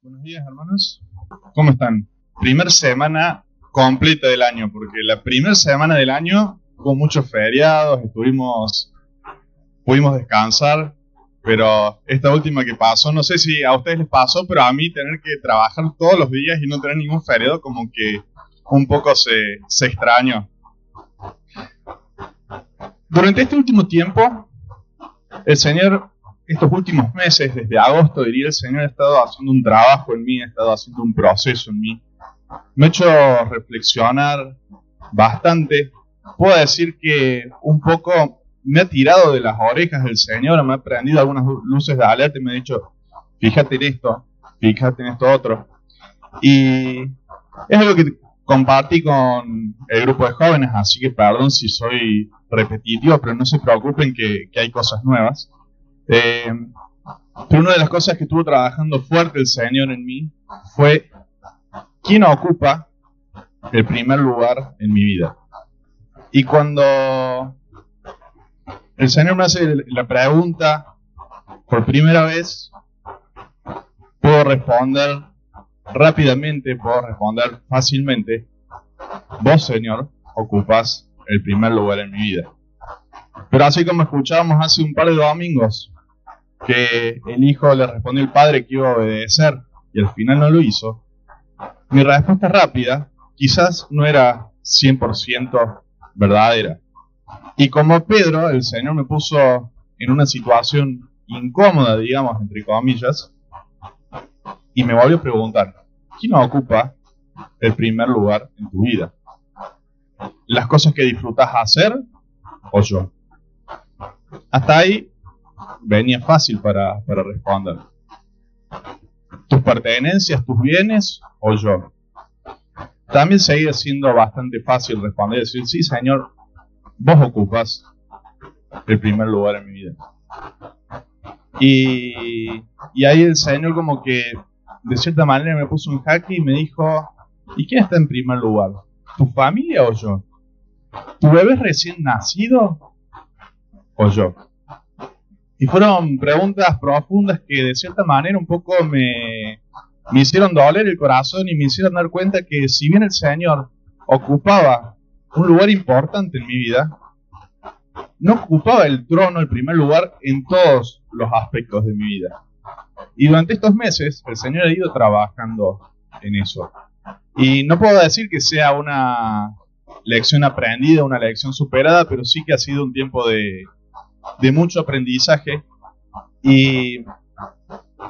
Buenos días, hermanos. ¿Cómo están? Primer semana completa del año, porque la primera semana del año hubo muchos feriados, pudimos descansar, pero esta última que pasó, no sé si a ustedes les pasó, pero a mí tener que trabajar todos los días y no tener ningún feriado, como que un poco se extrañó. Durante este último tiempo, el Señor, estos últimos meses, desde agosto diría, el Señor ha estado haciendo un trabajo en mí, ha estado haciendo un proceso en mí. Me ha hecho reflexionar bastante. Puedo decir que un poco me ha tirado de las orejas del Señor, me ha prendido algunas luces de alerta y me ha dicho, fíjate en esto, fíjate en esto otro. Y es algo que compartí con el grupo de jóvenes, así que perdón si soy repetitivo, pero no se preocupen que hay cosas nuevas. Pero una de las cosas que estuvo trabajando fuerte el Señor en mí fue ¿quién ocupa el primer lugar en mi vida? Y cuando el Señor me hace la pregunta por primera vez, puedo responder rápidamente, puedo responder fácilmente: vos, Señor, ocupas el primer lugar en mi vida. Pero así como escuchábamos hace un par de domingos que el hijo le respondió al padre que iba a obedecer y al final no lo hizo, mi respuesta rápida quizás no era 100% verdadera. Y como Pedro, el Señor me puso en una situación incómoda, digamos, entre comillas, y me volvió a preguntar: ¿quién ocupa el primer lugar en tu vida? ¿Las cosas que disfrutas hacer o yo? Hasta ahí venía fácil para responder. ¿Tus pertenencias, tus bienes o yo? También seguía siendo bastante fácil responder y decir: sí, Señor, vos ocupas el primer lugar en mi vida. Y ahí el Señor como que de cierta manera me puso un jaque y me dijo: ¿y quién está en primer lugar? ¿Tu familia o yo? ¿Tu bebé recién nacido o yo? Y fueron preguntas profundas que de cierta manera un poco me hicieron doler el corazón y me hicieron dar cuenta que si bien el Señor ocupaba un lugar importante en mi vida, no ocupaba el trono, el primer lugar en todos los aspectos de mi vida. Y durante estos meses el Señor ha ido trabajando en eso. Y no puedo decir que sea una lección aprendida, una lección superada, pero sí que ha sido un tiempo de mucho aprendizaje, y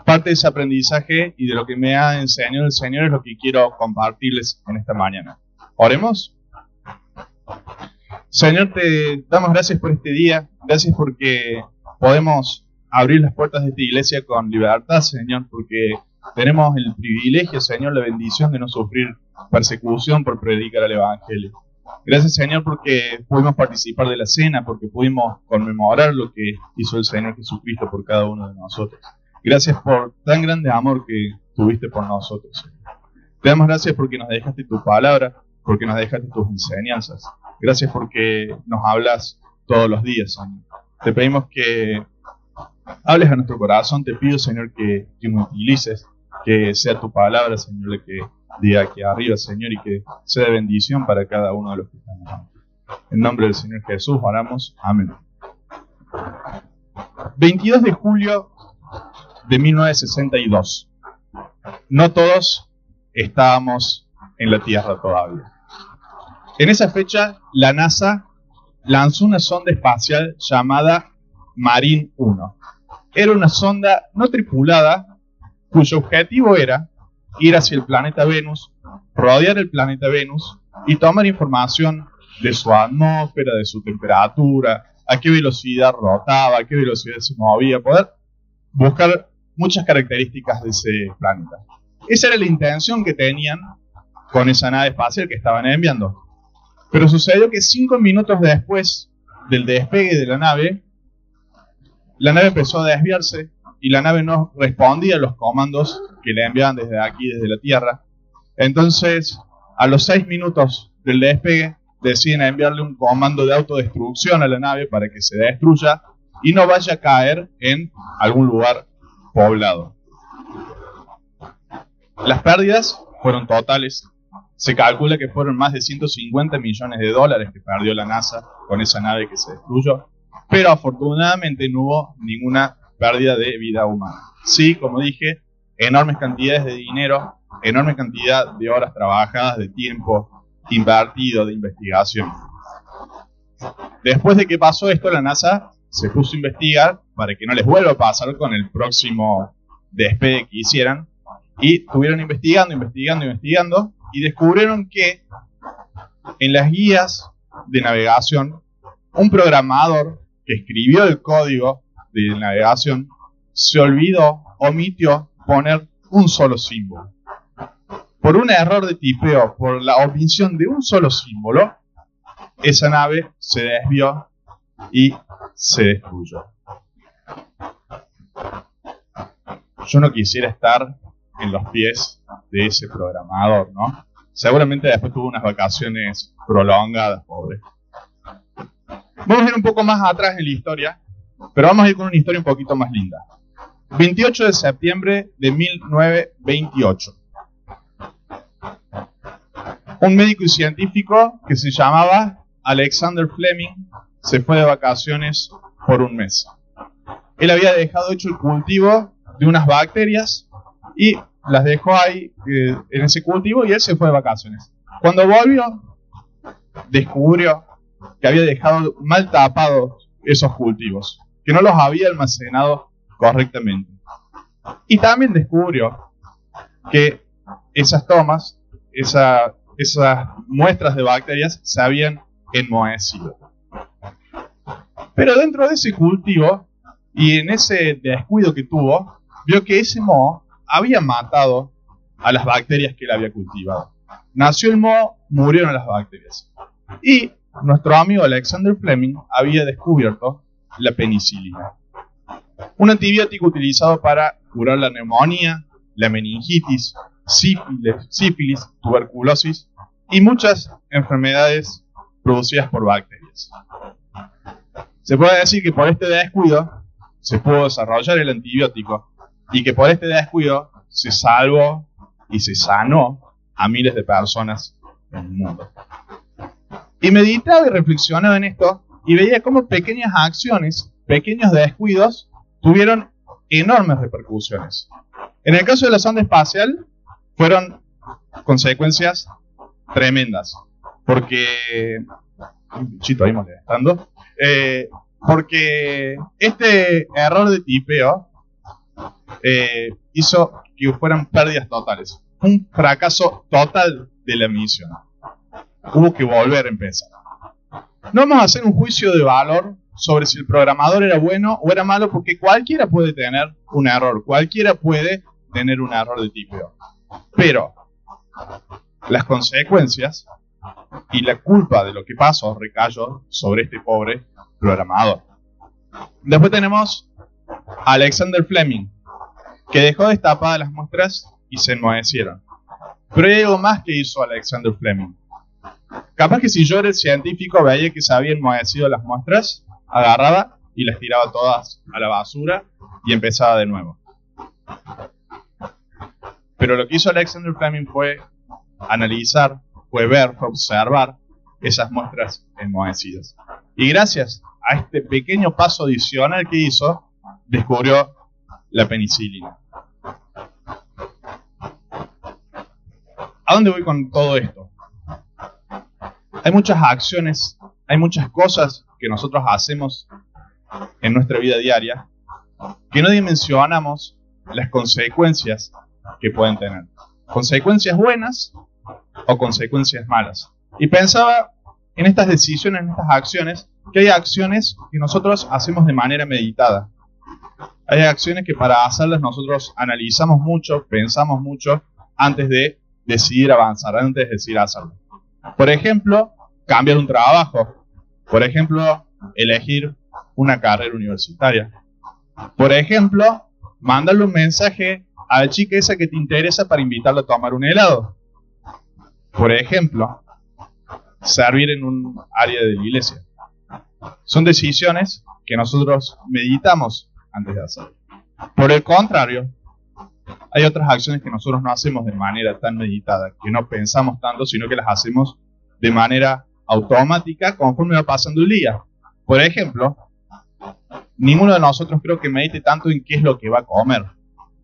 parte de ese aprendizaje y de lo que me ha enseñado el Señor es lo que quiero compartirles en esta mañana. Oremos. Señor, te damos gracias por este día, gracias porque podemos abrir las puertas de esta iglesia con libertad, Señor, porque tenemos el privilegio, Señor, la bendición de no sufrir persecución por predicar el Evangelio. Gracias, Señor, porque pudimos participar de la cena, porque pudimos conmemorar lo que hizo el Señor Jesucristo por cada uno de nosotros. Gracias por tan grande amor que tuviste por nosotros, Señor. Te damos gracias porque nos dejaste tu palabra, porque nos dejaste tus enseñanzas. Gracias porque nos hablas todos los días, Señor. Te pedimos que hables a nuestro corazón. Te pido, Señor, que me utilices, que sea tu palabra, Señor, la que diga aquí arriba, Señor, y que sea de bendición para cada uno de los que estamos aquí. En nombre del Señor Jesús oramos. Amén. 22 de julio de 1962. No todos estábamos en la Tierra todavía. En esa fecha, la NASA lanzó una sonda espacial llamada Marine 1. Era una sonda no tripulada, cuyo objetivo era ir hacia el planeta Venus, rodear el planeta Venus y tomar información de su atmósfera, de su temperatura, a qué velocidad rotaba, a qué velocidad se movía, poder buscar muchas características de ese planeta. Esa era la intención que tenían con esa nave espacial que estaban enviando. Pero sucedió que 5 minutos después del despegue de la nave empezó a desviarse y la nave no respondía a los comandos que le enviaban desde aquí, desde la Tierra. Entonces, a los 6 minutos del despegue, deciden enviarle un comando de autodestrucción a la nave para que se destruya y no vaya a caer en algún lugar poblado. Las pérdidas fueron totales. Se calcula que fueron más de 150 millones de dólares que perdió la NASA con esa nave que se destruyó. Pero afortunadamente no hubo ninguna pérdida de vida humana. Sí, como dije, enormes cantidades de dinero, enorme cantidad de horas trabajadas, de tiempo invertido, de investigación. Después de que pasó esto, la NASA se puso a investigar para que no les vuelva a pasar con el próximo despegue que hicieran. Y estuvieron investigando, y descubrieron que en las guías de navegación, un programador que escribió el código de navegación se omitió poner un solo símbolo. Por un error de tipeo, por la omisión de un solo símbolo, esa nave se desvió y se destruyó. Yo no quisiera estar en los pies de ese programador, ¿no? Seguramente después tuvo unas vacaciones prolongadas, pobre. Vamos a ir un poco más atrás en la historia, pero vamos a ir con una historia un poquito más linda. 28 de septiembre de 1928. Un médico y científico que se llamaba Alexander Fleming se fue de vacaciones por un mes. Él había dejado hecho el cultivo de unas bacterias y las dejó ahí en ese cultivo, y él se fue de vacaciones. Cuando volvió, descubrió que había dejado mal tapados esos cultivos, que no los había almacenado correctamente. Y también descubrió que esas tomas, esas muestras de bacterias se habían enmohecido. Pero dentro de ese cultivo y en ese descuido que tuvo, vio que ese moho había matado a las bacterias que él había cultivado. Nació el moho, murieron las bacterias. Y nuestro amigo Alexander Fleming había descubierto la penicilina, un antibiótico utilizado para curar la neumonía, la meningitis, sífilis, tuberculosis y muchas enfermedades producidas por bacterias. Se puede decir que por este descuido se pudo desarrollar el antibiótico, y que por este descuido se salvó y se sanó a miles de personas en el mundo. Y meditaba y reflexionaba en esto y veía cómo pequeñas acciones, pequeños descuidos, tuvieron enormes repercusiones. En el caso de la sonda espacial, fueron consecuencias tremendas. Porque... Chito ahí molestando. Porque este error de tipeo hizo que fueran pérdidas totales. Un fracaso total de la misión. Hubo que volver a empezar. No vamos a hacer un juicio de valor sobre si el programador era bueno o era malo, porque cualquiera puede tener un error. Cualquiera puede tener un error de tipeo. Pero las consecuencias y la culpa de lo que pasó recayó sobre este pobre programador. Después tenemos a Alexander Fleming, que dejó destapadas las muestras y se enmohecieron. Pero hay algo más que hizo Alexander Fleming. Capaz que si yo era el científico, veía que se habían enmohecido las muestras, agarraba y las tiraba todas a la basura y empezaba de nuevo. Pero lo que hizo Alexander Fleming fue analizar, fue ver, fue observar esas muestras enmohecidas. Y gracias a este pequeño paso adicional que hizo, descubrió la penicilina. ¿A dónde voy con todo esto? Hay muchas acciones, hay muchas cosas que nosotros hacemos en nuestra vida diaria que no dimensionamos las consecuencias que pueden tener. Consecuencias buenas o consecuencias malas. Y pensaba en estas decisiones, en estas acciones, que hay acciones que nosotros hacemos de manera meditada. Hay acciones que para hacerlas nosotros analizamos mucho, pensamos mucho antes de decidir avanzar, antes de decidir hacerlo. Por ejemplo, cambiar un trabajo. Por ejemplo, elegir una carrera universitaria. Por ejemplo, mandarle un mensaje a la chica esa que te interesa para invitarla a tomar un helado. Por ejemplo, servir en un área de la iglesia. Son decisiones que nosotros meditamos antes de hacerlo. Por el contrario, hay otras acciones que nosotros no hacemos de manera tan meditada, que no pensamos tanto, sino que las hacemos de manera automática conforme va pasando el día. Por ejemplo, ninguno de nosotros creo que medite tanto en qué es lo que va a comer.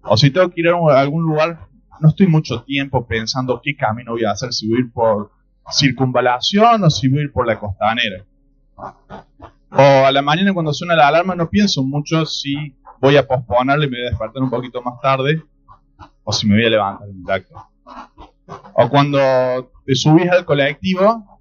O si tengo que ir a algún lugar, no estoy mucho tiempo pensando qué camino voy a hacer, si voy a ir por circunvalación o si voy a ir por la costanera. O a la mañana cuando suena la alarma no pienso mucho si voy a posponerle y me voy a despertar un poquito más tarde o si me voy a levantar en acto. O cuando te subís al colectivo,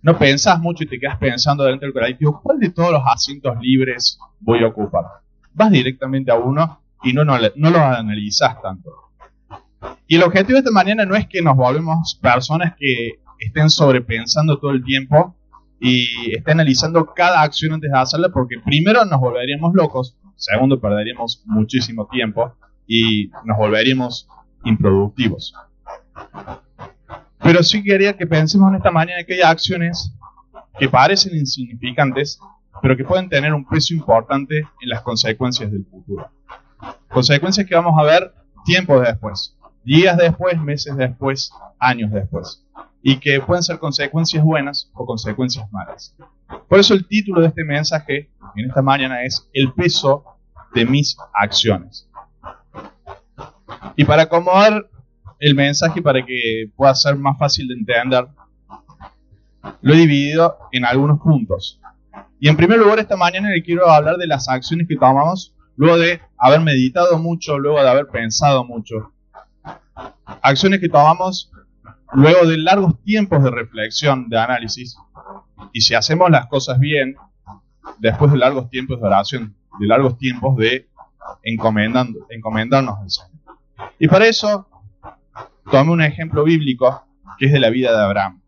no pensás mucho y te quedas pensando dentro del colectivo, ¿cuál de todos los asientos libres voy a ocupar? Vas directamente a uno y no lo analizás tanto. Y el objetivo de esta mañana no es que nos volvemos personas que estén sobrepensando todo el tiempo y estén analizando cada acción antes de hacerla, porque primero nos volveríamos locos, segundo perderíamos muchísimo tiempo y nos volveríamos improductivos. Pero sí quería que pensemos en esta mañana que hay acciones que parecen insignificantes, pero que pueden tener un peso importante en las consecuencias del futuro. Consecuencias que vamos a ver tiempos después, días después, meses después, años después. Y que pueden ser consecuencias buenas o consecuencias malas. Por eso el título de este mensaje en esta mañana es El peso de mis acciones. Y para acomodar el mensaje para que pueda ser más fácil de entender, lo he dividido en algunos puntos. Y en primer lugar, esta mañana le quiero hablar de las acciones que tomamos luego de haber meditado mucho, luego de haber pensado mucho. Acciones que tomamos luego de largos tiempos de reflexión, de análisis. Y si hacemos las cosas bien, después de largos tiempos de oración, de largos tiempos de encomendarnos al Señor. Y para eso, tomé un ejemplo bíblico que es de la vida de Abraham.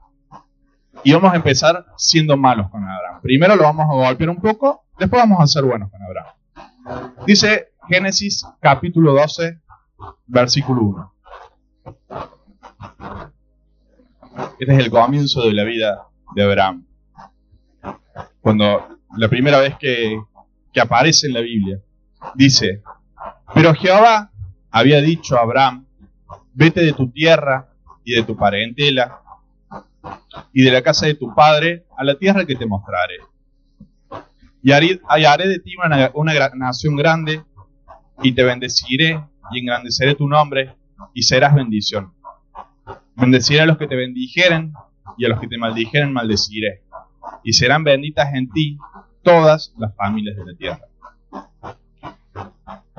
Y vamos a empezar siendo malos con Abraham. Primero lo vamos a golpear un poco, después vamos a ser buenos con Abraham. Dice Génesis capítulo 12, versículo 1. Este es el comienzo de la vida de Abraham. Cuando la primera vez que aparece en la Biblia, dice: pero Jehová había dicho a Abraham: vete de tu tierra y de tu parentela y de la casa de tu padre a la tierra que te mostraré. Y haré de ti una nación grande, y te bendeciré y engrandeceré tu nombre, y serás bendición. Bendeciré a los que te bendijeren, y a los que te maldijeren maldeciré. Y serán benditas en ti todas las familias de la tierra.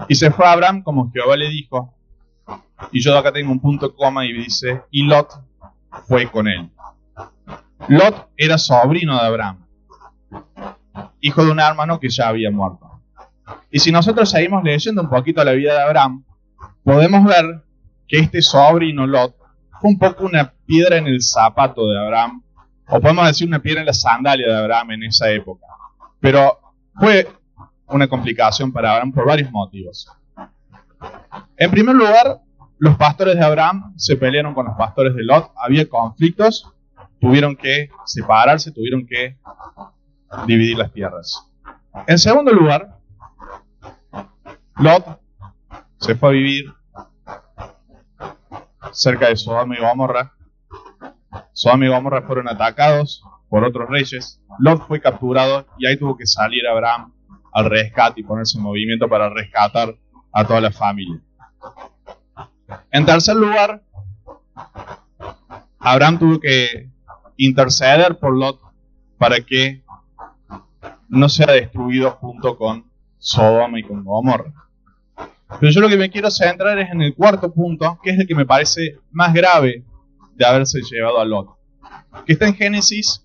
Y se fue Abraham como Jehová le dijo. Y yo acá tengo un punto coma y dice: y Lot fue con él. Lot era sobrino de Abraham, hijo de un hermano que ya había muerto. Y si nosotros seguimos leyendo un poquito la vida de Abraham, podemos ver que este sobrino Lot fue un poco una piedra en el zapato de Abraham, o podemos decir una piedra en la sandalia de Abraham en esa época. Pero fue una complicación para Abraham por varios motivos. En primer lugar, los pastores de Abraham se pelearon con los pastores de Lot, había conflictos, tuvieron que separarse, tuvieron que dividir las tierras. En segundo lugar, Lot se fue a vivir cerca de Sodoma y Gomorra. Sodoma y Gomorra fueron atacados por otros reyes. Lot fue capturado y ahí tuvo que salir Abraham al rescate y ponerse en movimiento para rescatar a toda la familia. En tercer lugar, Abraham tuvo que interceder por Lot para que no sea destruido junto con Sodoma y con Gomorra. Pero yo lo que me quiero centrar es en el cuarto punto, que es el que me parece más grave de haberse llevado a Lot, que está en Génesis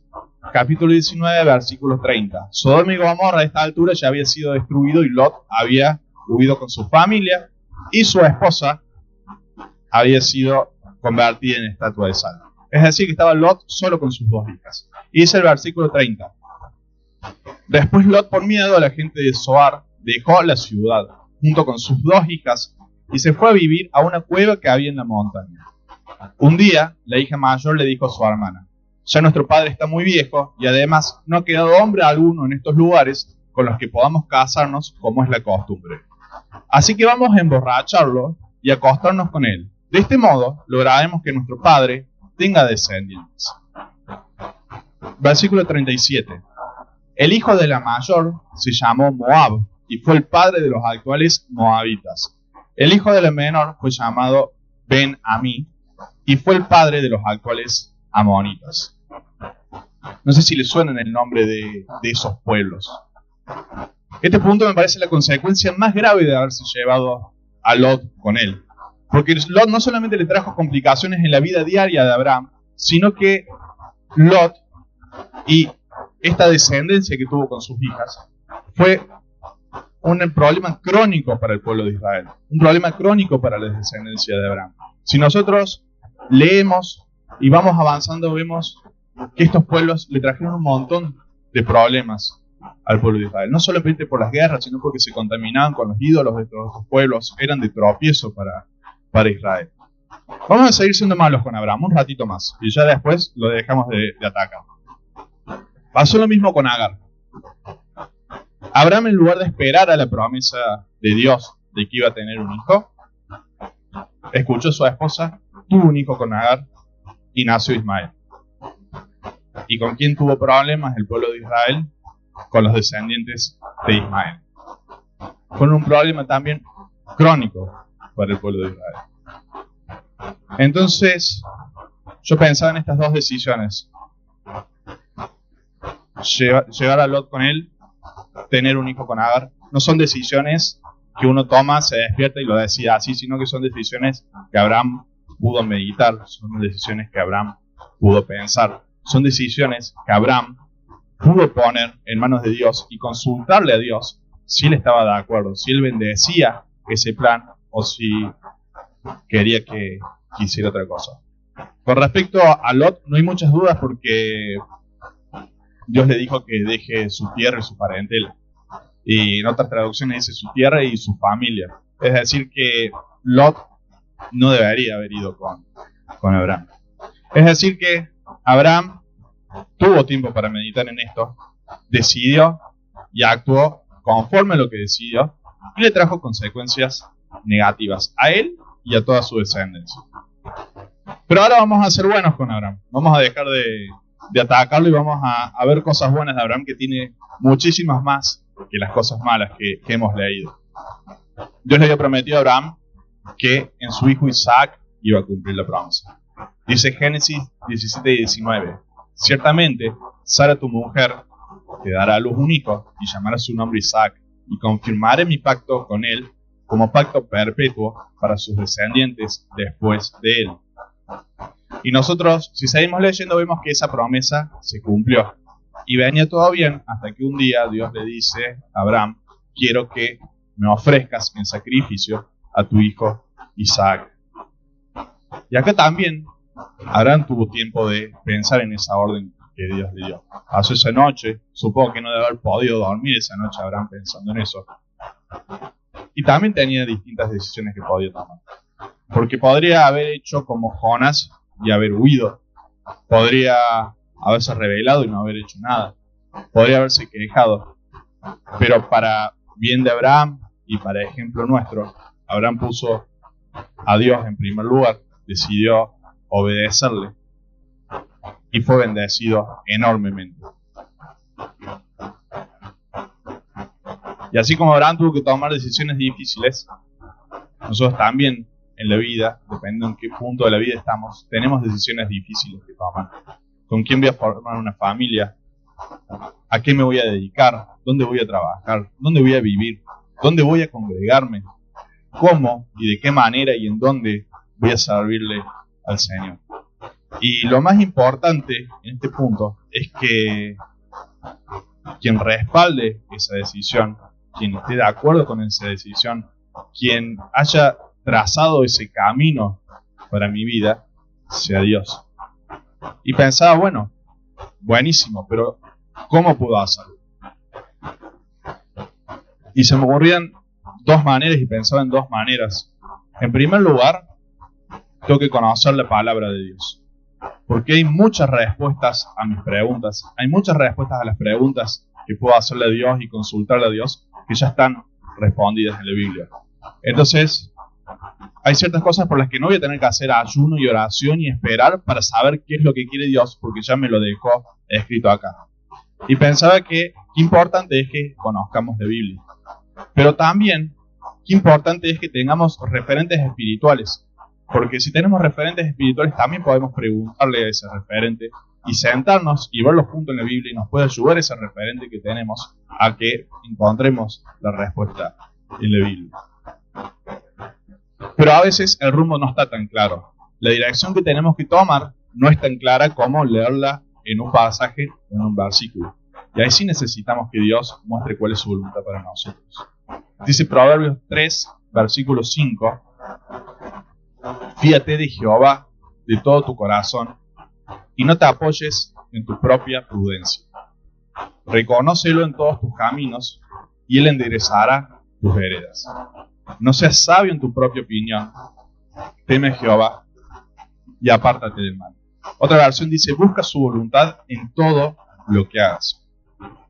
capítulo 19, versículo 30. Sodoma y Gomorra a esta altura ya había sido destruido y Lot había huido con su familia y su esposa había sido convertida en estatua de sal. Es decir, que estaba Lot solo con sus dos hijas. Y dice el versículo 30. Después Lot, por miedo a la gente de Zoar, dejó la ciudad junto con sus dos hijas y se fue a vivir a una cueva que había en la montaña. Un día, la hija mayor le dijo a su hermana: ya nuestro padre está muy viejo y además no ha quedado hombre alguno en estos lugares con los que podamos casarnos como es la costumbre. Así que vamos a emborracharlo y acostarnos con él. De este modo, lograremos que nuestro padre tenga descendientes. Versículo 37. El hijo de la mayor se llamó Moab y fue el padre de los actuales moabitas. El hijo de la menor fue llamado Ben-Amí y fue el padre de los actuales amonitas. No sé si les suena el nombre de esos pueblos. Este punto me parece la consecuencia más grave de haberse llevado a Lot con él. Porque Lot no solamente le trajo complicaciones en la vida diaria de Abraham, sino que Lot y esta descendencia que tuvo con sus hijas fue un problema crónico para el pueblo de Israel, un problema crónico para la descendencia de Abraham. Si nosotros leemos y vamos avanzando, vemos que estos pueblos le trajeron un montón de problemas al pueblo de Israel, no solamente por las guerras, sino porque se contaminaban con los ídolos de todos estos pueblos, eran de tropiezo para Israel. Vamos a seguir siendo malos con Abraham un ratito más, y ya después lo dejamos de atacar. Pasó lo mismo con Agar. Abraham, en lugar de esperar a la promesa de Dios de que iba a tener un hijo, escuchó a su esposa, tuvo un hijo con Agar y nació Ismael. ¿Y con quién tuvo problemas el pueblo de Israel? Con los descendientes de Ismael. Con un problema también crónico para el pueblo de Israel. Entonces, yo pensaba en estas dos decisiones. Llevar a Lot con él, tener un hijo con Agar, no son decisiones que uno toma, se despierta y lo decide así, sino que son decisiones que Abraham pudo meditar, son decisiones que Abraham pudo pensar, son decisiones que Abraham pudo poner en manos de Dios y consultarle a Dios si él estaba de acuerdo, si él bendecía ese plan o si quería que hiciera otra cosa. Con respecto a Lot, no hay muchas dudas porque Dios le dijo que deje su tierra y su parentela. Y en otras traducciones dice su tierra y su familia. Es decir, que Lot no debería haber ido con Abraham. Es decir, que Abraham tuvo tiempo para meditar en esto, decidió y actuó conforme a lo que decidió y le trajo consecuencias negativas a él y a toda su descendencia. Pero ahora vamos a ser buenos con Abraham. Vamos a dejar de atacarlo y vamos a ver cosas buenas de Abraham, que tiene muchísimas más que las cosas malas que hemos leído. Dios le había prometido a Abraham que en su hijo Isaac iba a cumplir la promesa. Dice Génesis 17 y 19: ciertamente Sara tu mujer te dará a luz un hijo y llamará su nombre Isaac, y confirmaré mi pacto con él como pacto perpetuo para sus descendientes después de él. Y nosotros, si seguimos leyendo, vemos que esa promesa se cumplió. Y venía todo bien hasta que un día Dios le dice a Abraham: quiero que me ofrezcas en sacrificio a tu hijo Isaac. Y acá también Abraham tuvo tiempo de pensar en esa orden que Dios le dio. Pasó esa noche, supongo que no debe haber podido dormir esa noche Abraham pensando en eso. Y también tenía distintas decisiones que podía tomar. Porque podría haber hecho como Jonás y haber huido. Podría haberse rebelado y no haber hecho nada. Podría haberse quejado. Pero para bien de Abraham y para ejemplo nuestro, Abraham puso a Dios en primer lugar, decidió obedecerle y fue bendecido enormemente. Y así como Abraham tuvo que tomar decisiones difíciles, nosotros también en la vida, dependiendo en qué punto de la vida estamos, tenemos decisiones difíciles que tomar. ¿Con quién voy a formar una familia? ¿A qué me voy a dedicar? ¿Dónde voy a trabajar? ¿Dónde voy a vivir? ¿Dónde voy a congregarme? ¿Cómo y de qué manera y en dónde voy a servirle al Señor? Y lo más importante en este punto es que quien respalde esa decisión, quien esté de acuerdo con esa decisión, quien haya trazado ese camino para mi vida, sea Dios. Y pensaba, bueno, buenísimo, pero ¿cómo puedo hacerlo? Y se me ocurrían dos maneras y pensaba en dos maneras. En primer lugar, tengo que conocer la palabra de Dios. Porque hay muchas respuestas a mis preguntas. Hay muchas respuestas a las preguntas que puedo hacerle a Dios y consultarle a Dios que ya están respondidas en la Biblia. Entonces, hay ciertas cosas por las que no voy a tener que hacer ayuno y oración y esperar para saber qué es lo que quiere Dios, porque ya me lo dejó escrito acá. Y pensaba que qué importante es que conozcamos de Biblia. Pero también, qué importante es que tengamos referentes espirituales. Porque si tenemos referentes espirituales, también podemos preguntarle a ese referente y sentarnos y verlo junto en la Biblia, y nos puede ayudar ese referente que tenemos a que encontremos la respuesta en la Biblia. Pero a veces el rumbo no está tan claro. La dirección que tenemos que tomar no es tan clara como leerla en un pasaje o en un versículo. Y ahí sí necesitamos que Dios muestre cuál es su voluntad para nosotros. Dice Proverbios 3, versículo 5: Fíate de Jehová de todo tu corazón y no te apoyes en tu propia prudencia. Reconócelo en todos tus caminos y Él enderezará tus veredas. No seas sabio en tu propia opinión. Teme a Jehová y apártate del mal. Otra versión dice: busca su voluntad en todo lo que hagas.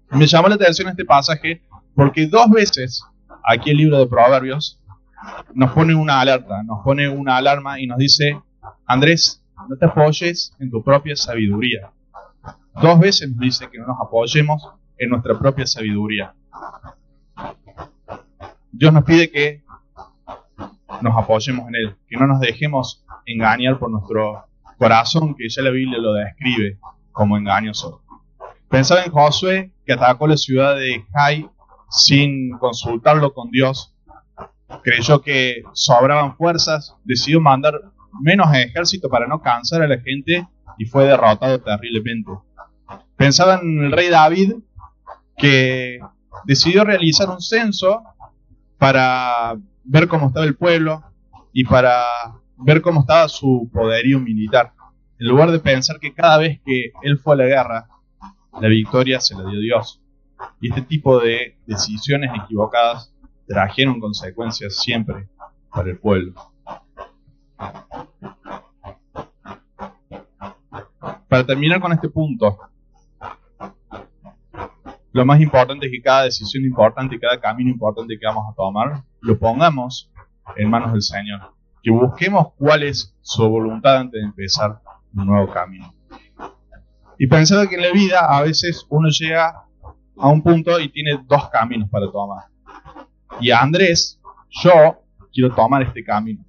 Me llamó la atención este pasaje porque 2 veces aquí el libro de Proverbios nos pone una alerta, nos pone una alarma y nos dice: Andrés, no te apoyes en tu propia sabiduría. 2 veces nos dice que no nos apoyemos en nuestra propia sabiduría. Dios nos pide que nos apoyemos en Él, que no nos dejemos engañar por nuestro corazón, que ya la Biblia lo describe como engañoso. Pensaba en Josué, que atacó la ciudad de Jai sin consultarlo con Dios. Creyó que sobraban fuerzas, decidió mandar menos ejército para no cansar a la gente y fue derrotado terriblemente. Pensaba en el rey David, que decidió realizar un censo para ver cómo estaba el pueblo y para ver cómo estaba su poderío militar, en lugar de pensar que cada vez que él fue a la guerra, la victoria se la dio Dios. Y este tipo de decisiones equivocadas trajeron consecuencias siempre para el pueblo. Para terminar con este punto, lo más importante es que cada decisión importante, cada camino importante que vamos a tomar, lo pongamos en manos del Señor. Que busquemos cuál es su voluntad antes de empezar un nuevo camino. Y pensaba que en la vida a veces uno llega a un punto y tiene 2 caminos para tomar. Y Andrés, yo quiero tomar este camino.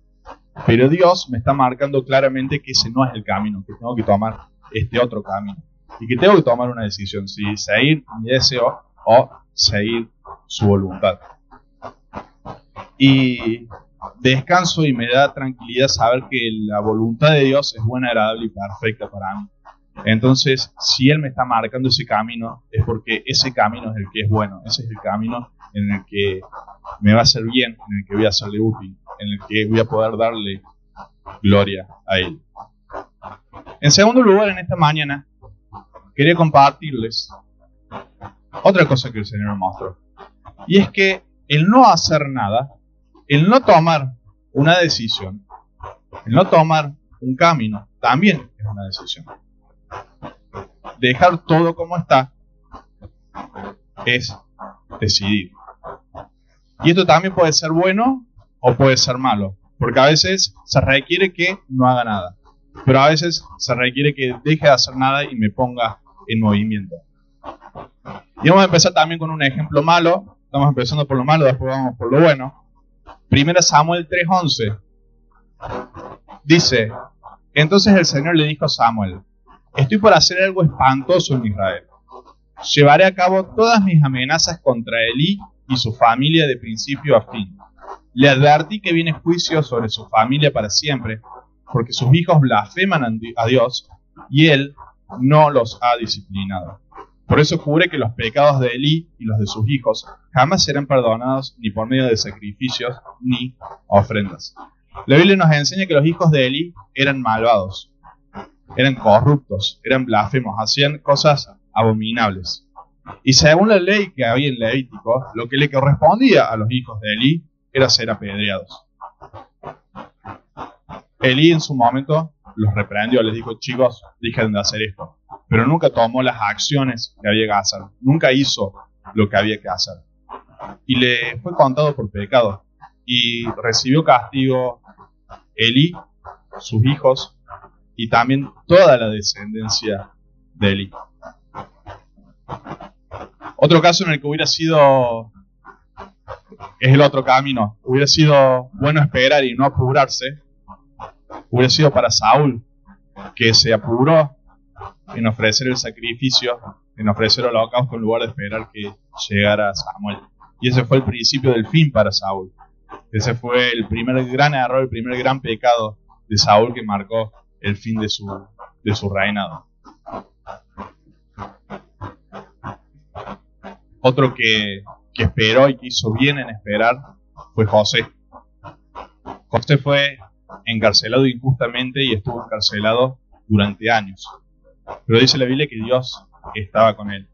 Pero Dios me está marcando claramente que ese no es el camino, que tengo que tomar este otro camino. Y que tengo que tomar una decisión, si seguir mi deseo o seguir su voluntad. Y descanso y me da tranquilidad saber que la voluntad de Dios es buena, agradable y perfecta para mí. Entonces, si Él me está marcando ese camino, es porque ese camino es el que es bueno. Ese es el camino en el que me va a hacer bien, en el que voy a serle útil, en el que voy a poder darle gloria a Él. En segundo lugar, en esta mañana, quería compartirles otra cosa que el Señor me mostró. Y es que el no hacer nada, el no tomar una decisión, el no tomar un camino, también es una decisión. Dejar todo como está es decidir. Y esto también puede ser bueno o puede ser malo, porque a veces se requiere que no haga nada, pero a veces se requiere que deje de hacer nada y me ponga en movimiento. Y vamos a empezar también con un ejemplo malo. Estamos empezando por lo malo, después vamos por lo bueno. 1 Samuel 3:11 dice: entonces el Señor le dijo a Samuel: estoy por hacer algo espantoso en Israel. Llevaré a cabo todas mis amenazas contra Elí y su familia de principio a fin. Le advertí que viene juicio sobre su familia para siempre, porque sus hijos blasfeman a Dios y Él no los ha disciplinado. Por eso juré que los pecados de Elí y los de sus hijos jamás serán perdonados ni por medio de sacrificios ni ofrendas. La Biblia nos enseña que los hijos de Elí eran malvados, eran corruptos, eran blasfemos, hacían cosas abominables. Y según la ley que había en Levítico, lo que le correspondía a los hijos de Elí era ser apedreados. Elí en su momento los reprendió, les dijo: chicos, dejen de hacer esto. Pero nunca tomó las acciones que había que hacer, nunca hizo lo que había que hacer. Y le fue contado por pecado. y recibió castigo Elí, sus hijos y también toda la descendencia de Elí. Otro caso en el que hubiera sido, es el otro camino, hubiera sido bueno esperar y no apurarse, hubiera sido para Saúl, que se apuró en ofrecer el sacrificio, en ofrecer el holocausto en lugar de esperar que llegara Samuel. Y ese fue el principio del fin para Saúl. Ese fue el primer gran error, el primer gran pecado de Saúl que marcó el fin de su reinado. Otro que esperó y que hizo bien en esperar fue José. José fue encarcelado injustamente y estuvo encarcelado durante años. Pero dice la Biblia que Dios estaba con él.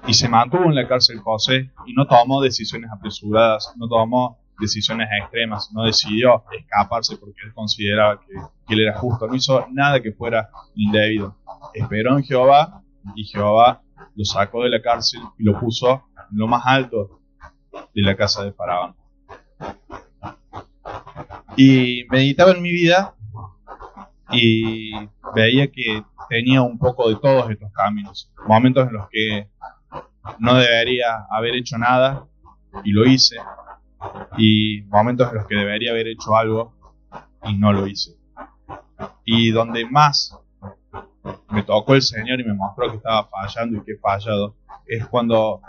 Y se mantuvo en la cárcel José y no tomó decisiones apresuradas, no tomó decisiones extremas, no decidió escaparse porque él consideraba que él era justo, no hizo nada que fuera indebido. Esperó en Jehová y Jehová lo sacó de la cárcel y lo puso en lo más alto de la casa de Faraón. Y meditaba en mi vida y veía que tenía un poco de todos estos caminos. Momentos en los que no debería haber hecho nada y lo hice. Y momentos en los que debería haber hecho algo y no lo hice. Y donde más me tocó el Señor y me mostró que estaba fallando y que he fallado, es cuando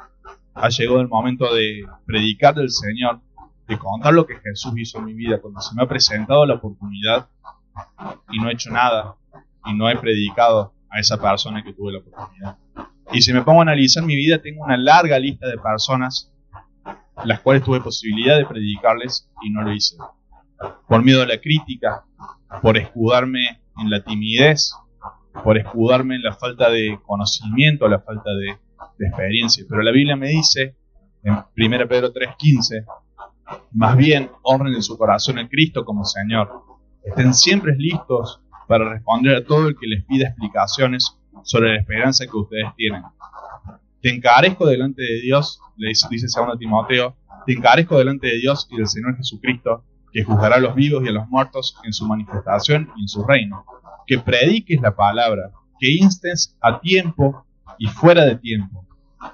ha llegado el momento de predicar del Señor, de contar lo que Jesús hizo en mi vida, cuando se me ha presentado la oportunidad y no he hecho nada y no he predicado a esa persona que tuve la oportunidad. Y si me pongo a analizar mi vida, tengo una larga lista de personas las cuales tuve posibilidad de predicarles y no lo hice. Por miedo a la crítica, por escudarme en la timidez, por escudarme en la falta de conocimiento, la falta de experiencia. Pero la Biblia me dice, en 1 Pedro 3:15, más bien honren en su corazón a Cristo como Señor. Estén siempre listos para responder a todo el que les pida explicaciones sobre la esperanza que ustedes tienen. Te encarezco delante de Dios, le dice 2 Timoteo, te encarezco delante de Dios y del Señor Jesucristo, que juzgará a los vivos y a los muertos en su manifestación y en su reino. Que prediques la palabra, que instes a tiempo y fuera de tiempo.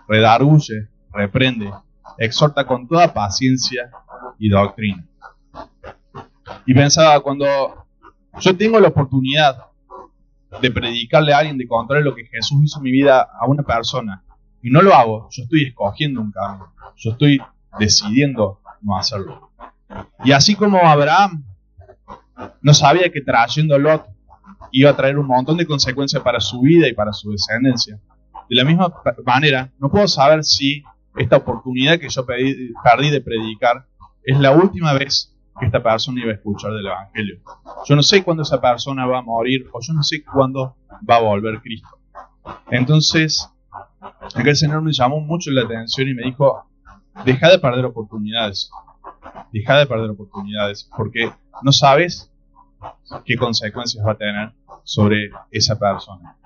Redarguye, reprende, exhorta con toda paciencia y doctrina. Y pensaba, cuando yo tengo la oportunidad de predicarle a alguien, de contarle lo que Jesús hizo en mi vida a una persona, y no lo hago, yo estoy escogiendo un camino, yo estoy decidiendo no hacerlo. Y así como Abraham no sabía que trayendo a Lot iba a traer un montón de consecuencias para su vida y para su descendencia, de la misma manera no puedo saber si esta oportunidad que yo perdí de predicar es la última vez que esta persona iba a escuchar del Evangelio. Yo no sé cuándo esa persona va a morir, o yo no sé cuándo va a volver Cristo. Entonces, aquel Señor me llamó mucho la atención y me dijo, deja de perder oportunidades, porque no sabes qué consecuencias va a tener sobre esa persona.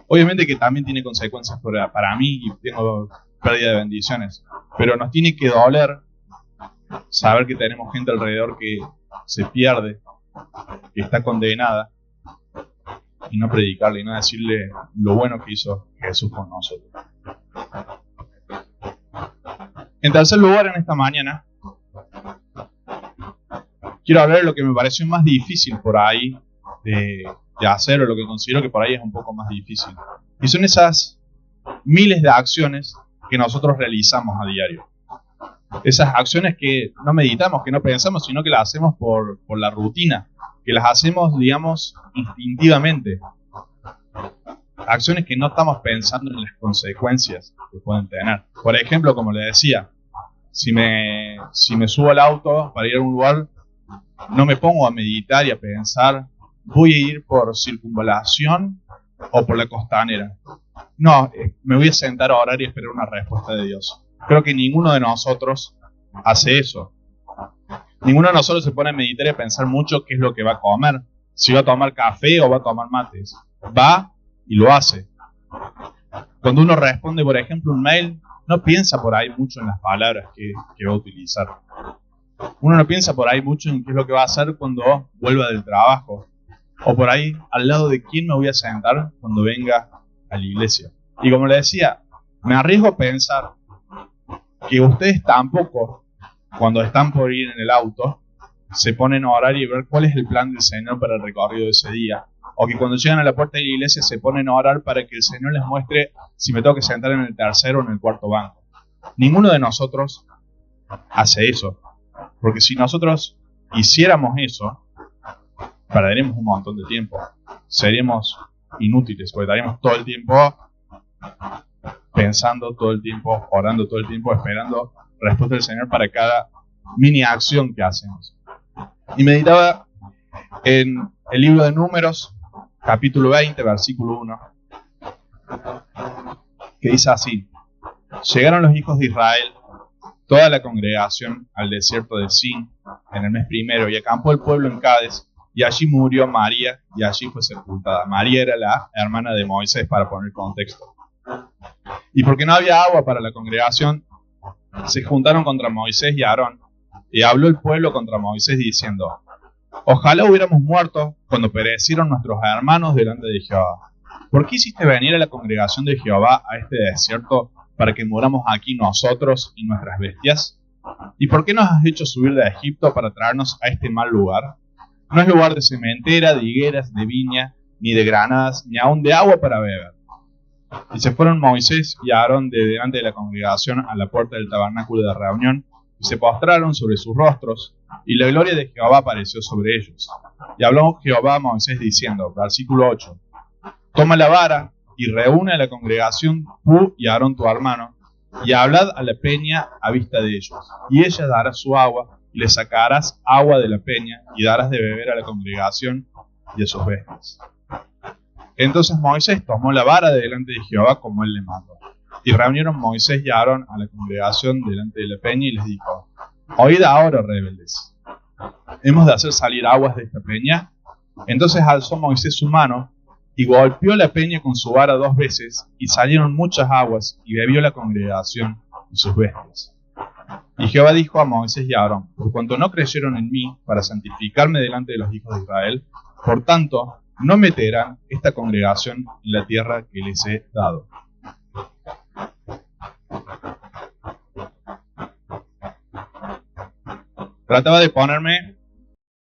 Obviamente que también tiene consecuencias para mí y tengo pérdida de bendiciones, pero nos tiene que doler saber que tenemos gente alrededor que se pierde, que está condenada, y no predicarle y no decirle lo bueno que hizo Jesús con nosotros. En tercer lugar, en esta mañana, quiero hablar de lo que me pareció más difícil por ahí de hacer, o lo que considero que por ahí es un poco más difícil. Y son esas miles de acciones que nosotros realizamos a diario. Esas acciones que no meditamos, que no pensamos, sino que las hacemos por la rutina, que las hacemos, digamos, instintivamente. Acciones que no estamos pensando en las consecuencias que pueden tener. Por ejemplo, como le decía, si me subo al auto para ir a un lugar, no me pongo a meditar y a pensar, voy a ir por Circunvalación o por la Costanera. No, me voy a sentar a orar y esperar una respuesta de Dios. Creo que ninguno de nosotros hace eso. Ninguno de nosotros se pone a meditar y a pensar mucho qué es lo que va a comer. Si va a tomar café o va a tomar mates. Va y lo hace. Cuando uno responde, por ejemplo, un mail, no piensa por ahí mucho en las palabras que va a utilizar. Uno no piensa por ahí mucho en qué es lo que va a hacer cuando vuelva del trabajo. O por ahí, al lado de quién me voy a sentar cuando venga a la iglesia. Y como le decía, me arriesgo a pensar que ustedes tampoco, cuando están por ir en el auto, se ponen a orar y ver cuál es el plan del Señor para el recorrido de ese día. O que cuando llegan a la puerta de la iglesia se ponen a orar para que el Señor les muestre si me tengo que sentar en el tercer o en el cuarto banco. Ninguno de nosotros hace eso. Porque si nosotros hiciéramos eso, perderíamos un montón de tiempo. Seríamos inútiles, porque estaríamos todo el tiempo pensando, todo el tiempo orando, todo el tiempo esperando respuesta del Señor para cada mini acción que hacemos. Y meditaba en el libro de Números, capítulo 20, versículo 1, que dice así: llegaron los hijos de Israel, toda la congregación, al desierto de Sin, en el mes primero, y acampó el pueblo en Cades, y allí murió María, y allí fue sepultada. María era la hermana de Moisés, para poner contexto. Y porque no había agua para la congregación, se juntaron contra Moisés y Aarón, y habló el pueblo contra Moisés diciendo: ojalá hubiéramos muerto cuando perecieron nuestros hermanos delante de Jehová. ¿Por qué hiciste venir a la congregación de Jehová a este desierto para que muramos aquí nosotros y nuestras bestias? ¿Y por qué nos has hecho subir de Egipto para traernos a este mal lugar? No es lugar de sementera, de higueras, de viña, ni de granadas, ni aun de agua para beber. Y se fueron Moisés y Aarón de delante de la congregación a la puerta del tabernáculo de reunión, y se postraron sobre sus rostros, y la gloria de Jehová apareció sobre ellos. Y habló Jehová a Moisés diciendo, versículo 8, toma la vara y reúne a la congregación, tú y Aarón tu hermano, y hablad a la peña a vista de ellos, y ella dará su agua, y le sacarás agua de la peña, y darás de beber a la congregación y a sus bestias. Entonces Moisés tomó la vara de delante de Jehová como él le mandó. Y reunieron Moisés y Aarón a la congregación delante de la peña y les dijo, oíd ahora, rebeldes, ¿hemos de hacer salir aguas de esta peña? Entonces alzó Moisés su mano y golpeó la peña con su vara 2 veces, y salieron muchas aguas, y bebió la congregación y sus bestias. Y Jehová dijo a Moisés y a Aarón, por cuanto no creyeron en mí para santificarme delante de los hijos de Israel, por tanto, no meterán esta congregación en la tierra que les he dado. Trataba de ponerme